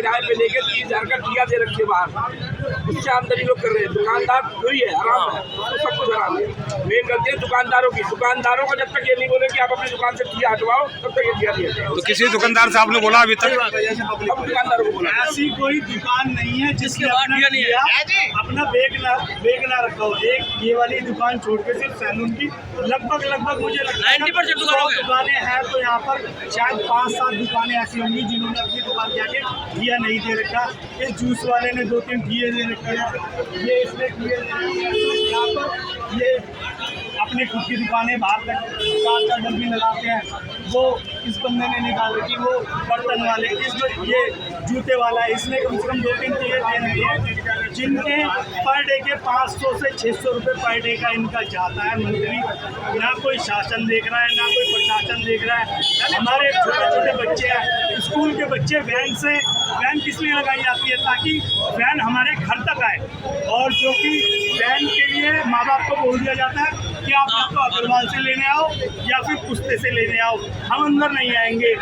किराए पे लेके 30,000 का ठिया दे रखे बाहर, उससे आमदनी लोग कर रहे हैं। दुकानदार फ्री है, आराम है, तो सब कुछ आराम है। मेन गलती है दुकानदारों की। दुकानदारों को जब तक ये नहीं बोले कि आप अपनी दुकान से ठिया हटवाओ, तब तक ये ठिया दिए। तो किसी दुकानदार से आपने बोला अभी तक? अब दुकानदारों को बोला ऐसी कोई दुकान नहीं है जिसके अपना बेग ना रखा हो। एक ये वाली दुकान छोड़ के सिर्फ सैलून की लगभग मुझे लगता है 90% दुकानें हैं, तो यहाँ पर शायद 5-7 दुकानें ऐसी होंगी जिन्होंने अपनी दुकान के आगे ठिया नहीं दे रखा। इस जूस वाले ने 2-3 ठिये दे रखे हैं, ये इसने ठिये दे रखे हैं। तो यहाँ पर ये अपनी खुद की दुकानें बाहर तक दुकान का डर भी लगाते हैं। वो इस बंदे ने निकाल रखी, वो बर्तन वाले, ये जूते वाला, इसने कम से कम 2-3 ठिये दे रखे हैं, जिनके पर डे के 500 से 600 रुपये पर डे का इनका जाता है मंथली। ना कोई शासन देख रहा है, ना कोई प्रशासन देख रहा है। हमारे छोटे छोटे बच्चे हैं, स्कूल के बच्चे, वैन किस लिए लगाई जाती है? ताकि वैन हमारे घर तक आए। और जो कि वैन के लिए माँ बाप को बोल दिया जाता है कि आप तो अग्रवाल से लेने आओ या फिर पुश्ते से लेने आओ, हम अंदर नहीं आएंगे।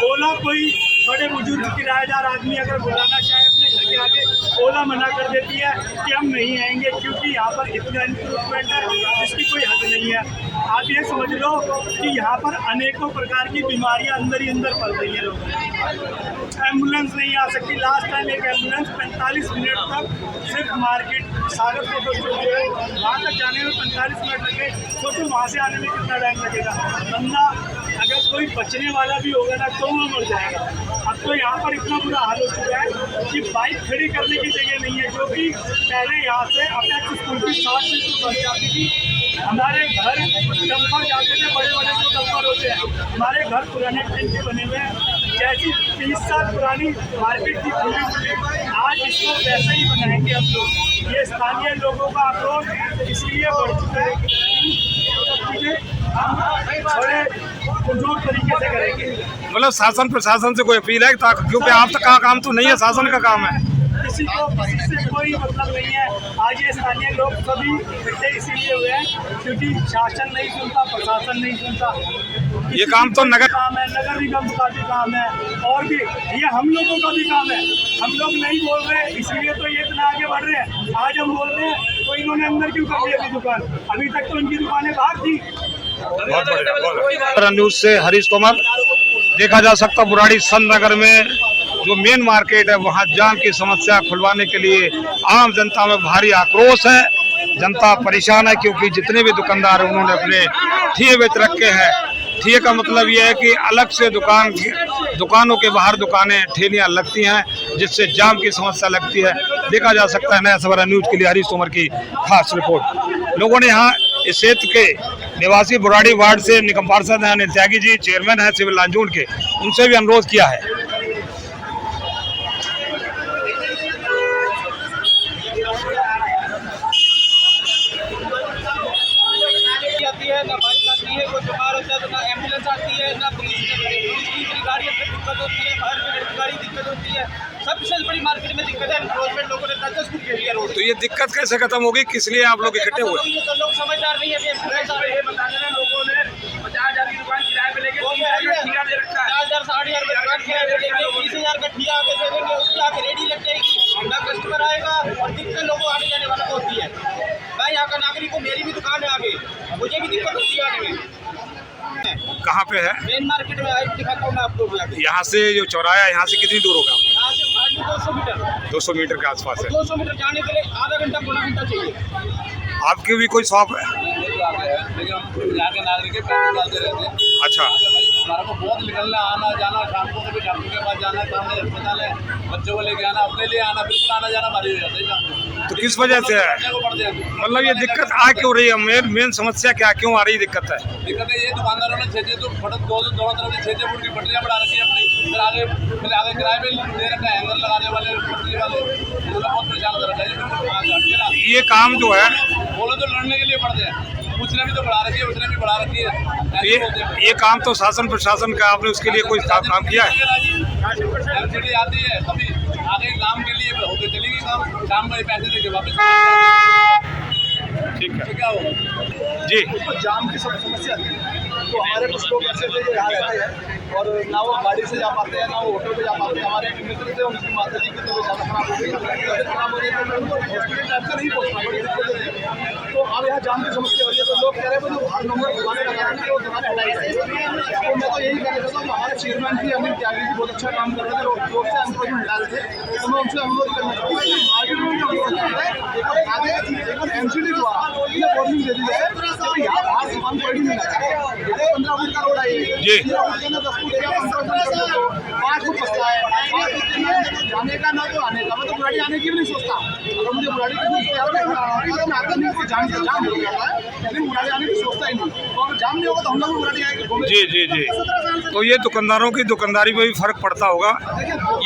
ओला कोई बड़े बुजुर्ग किराएदार आदमी अगर बुलाना चाहे अपने घर के आगे, ओला मना कर देती है कि हम नहीं आएंगे, क्योंकि यहाँ पर इतना इम्प्रूवमेंट है जिसकी कोई हद नहीं है। आप ये समझ लो कि यहाँ पर अनेकों प्रकार की बीमारियाँ अंदर ही अंदर पड़ रही है लोगों को। एम्बुलेंस नहीं आ सकती। लास्ट टाइम एक एम्बुलेंस 45 मिनट तक सिर्फ मार्केट सागर फोटो स्टूडियो जो है वहाँ तक जाने में 45 मिनट लगे। सोचो वहाँ से आने में कितना टाइम लगेगा। बंदा अगर कोई बचने वाला भी होगा ना तो वो मर जाएगा। अब तो यहाँ पर इतना बुरा हाल हो चुका है कि बाइक खड़ी करने की जगह नहीं है, जो कि पहले यहाँ से अपने स्कूल की 60 से बच जाती थी। हमारे घर डंपर जाते थे, बड़े बड़े जो डंपर होते हैं। हमारे घर पुराने टाइम के बने हुए हैं, जैसी 30 साल पुरानी मार्केट की खुली, आज इसको वैसा ही बनाएंगे हम लोग। ये स्थानीय लोगों का आक्रोश इसलिए बढ़ चुका है कि हम बड़े पुरजोर तरीके से करेंगे। मतलब शासन प्रशासन से कोई अपील है? क्योंकि आप तक का काम तो नहीं है, शासन का काम है। किसी से कोई मतलब नहीं है। आज ये स्थानीय लोग सभी इकट्ठे इसीलिए हुए हैं क्योंकि शासन नहीं सुनता, प्रशासन नहीं सुनता। ये काम तो नगर काम है, नगर निगम का भी काम है, और भी ये हम लोगों का भी काम है। हम लोग नहीं बोल रहे इसलिए तो ये इतना आगे बढ़ रहे हैं। आज हम बोल रहे हैं तो इन्होंने अंदर क्यों कर दिया अपनी दुकान? अभी तक तो इनकी दुकानें बाहर थी। बहुत बढ़िया। न्यूज से हरीश तोमर। देखा जा सकता बुराड़ी संत नगर में जो मेन मार्केट है वहाँ जाम की समस्या खुलवाने के लिए आम जनता में भारी आक्रोश है। जनता परेशान है क्योंकि जितने भी दुकानदार हैं उन्होंने अपने ठिये बेच रखे हैं। ठिये का मतलब यह है कि अलग से दुकानों के बाहर दुकानें ठेलियाँ लगती हैं, जिससे जाम की समस्या लगती है। देखा जा सकता है। नया सवेरा न्यूज के लिए हरीश तोमर की खास रिपोर्ट। लोगों ने यहाँ इस क्षेत्र के निवासी बुराड़ी वार्ड से निगम पार्षद हैं अनिल त्यागी जी, चेयरमैन हैं सिविल लाइन जोन के, उनसे भी अनुरोध किया है। ना बाइक आती है, कोई बीमार होता है तो ना एम्बुलेंस आती है, ना पुलिस की गाड़ी में दिक्कत होती है, फायर ब्रिगेड की गाड़ी दिक्कत होती है। सबसे बड़ी मार्केट में दिक्कत है एनक्रोचमेंट। लोगों ने 10 फुट घेर लिया रोड। तो ये दिक्कत कैसे खत्म होगी? किस लिए आप लोग इकट्ठे हुए? ये तो लोग समझदार नहीं है। ये बता देना, लोगों ने 50,000 की दुकान किराए पे लेके 30,000 का ठिया दे रखा है। 50,000 60,000 का दुकान किराए पे लेंगे, 20,000 का ठिया आगे दे देंगे, उसके आगे रेडी लग जाएगी, ना कस्टमर आएगा और दिक्कत लोगों आने जाने वाला होती है। मैं यहाँ का नागरिक हूँ, मेरी भी दुकान है आगे, मुझे भी दिक्कत होती है आने में। कहाँ पे है? मेन मार्केट में आई दिखाता हूँ मैं आपको। यहाँ से जो चौराहा है यहाँ से कितनी दूर होगा? यहाँ से 200 मीटर 200 मीटर के आसपास है। 200 मीटर जाने के लिए आधा घंटा पौना घंटा चाहिए। आपकी भी कोई शॉप है? लेकिन हम यहाँ के नागरिक के पैसे डालते रहते हैं। अच्छा। हमारा को बहुत निकलना आना जाना, शाम को कभी डॉक्टर के पास जाना, सामने अस्पताल है, बच्चों को लेके आना, अपने लिए आना, बिल्कुल आना जाना भारी हो जाता है। तो किस वजह से है? मतलब ये दिक्कत आ क्यों रही है? मेन समस्या क्या, क्यों आ रही दिक्कत है? दिक्कत है ये दुकानदारों ने 6-6 तो दोनों तरफ से 6-6 फुट की पटरियाँ बढ़ा रखी है अपनी। फिर आगे किराए पे दे रखा है, हैंगर लगाने वाले पटरी वाले, उन्होंने बहुत परेशान कर रखा है। ये काम जो है बोलो तो लड़ने के लिए पड़ते हैं, उसने भी तो बढ़ा रखी है, उसने भी बढ़ा रखी है। ये काम तो शासन प्रशासन का, आपने उसके लिए कोई काम किया है? एलसीडी आती है तभी आगे काम के लिए होकर चलेगी काम, शाम में पैसे देके वापस। ठीक है, क्या होगा जी। जाम की सब समस्या तो हमारे कुछ लोग ऐसे थे जो यहाँ रहते हैं और ना वो गाड़ी से जा पाते हैं ना वो ऑटो पे जा पाते हैं। हमारे एक मित्र थे, उनकी माता जी की तबीयत ज़्यादा खराब हो गई, तबीयत खराब हो गई तो उनको हॉस्पिटल टाइम से नहीं पहुँचना, बड़ी दिक्कतें थी। तो अब यहाँ जाम की समस्या हो रही है, तो लोग कह रहे हैं जो हर नंबर दुकानें लगा रही है वो दुकानें हटाई जाए। तो मैं तो यही कहना चाहता हूँ, हमारे चेयरमैन जी अमित त्यागी जी बहुत अच्छा काम कर रहे थे, रोड से एनक्रोचमेंट हटा रहे थे। तो मैं उनसे अनुरोध करना चाहूँगा कि मार्केट में जो व्यवस्था है आगे एमसीडी द्वारा ये वार्निंग दे दी जाए कि यहाँ बाहर सामान पड़ी नहीं लगा। 15 फुट का रोड है ये, 10 फुट या 15 फुट का 5 फुट बचता है, 5 फुट जाने का ना तो आने का। मैं तो बुराड़ी आने की भी नहीं सोचता, अगर मुझे बुराड़ी की मैं आता नहीं, कोई जाम हो जाता है, लेकिन बुराड़ी आने की सोचता ही नहीं। तो अगर जाम नहीं होगा तो हम लोग भी बुराड़ी आएंगे। जी जी जी। तो ये दुकानदारों की दुकानदारी में भी फर्क पड़ता होगा।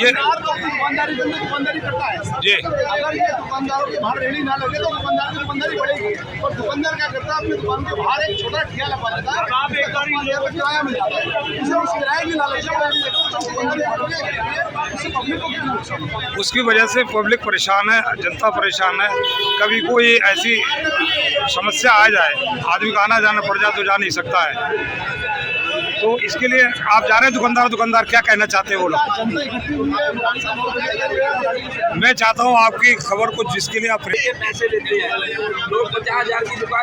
ये दुकानदारी दुकानदारी करता है जी। अगर ये दुकानदारों के बाहर रेहड़ी ना लगे तो दुकानदार की दुकानदारी बढ़ेगी। और दुकानदार क्या करता है, अपनी दुकान के बाहर एक छोटा ठिया लगा देता है, किराया मिल जाता है, उसे उस किराए की लालच में उसकी वजह से पब्लिक परेशान है, जनता परेशान है। कभी कोई ऐसी समस्या आ जाए, आदमी का आना जाना पड़ जाए तो जा नहीं सकता है। तो इसके लिए आप जा रहे हैं दुकानदार क्या कहना चाहते हैं वो लोग? मैं चाहता हूँ आपकी खबर को जिसके लिए आप पैसे लेते हैं लोग 50,000 की दुकान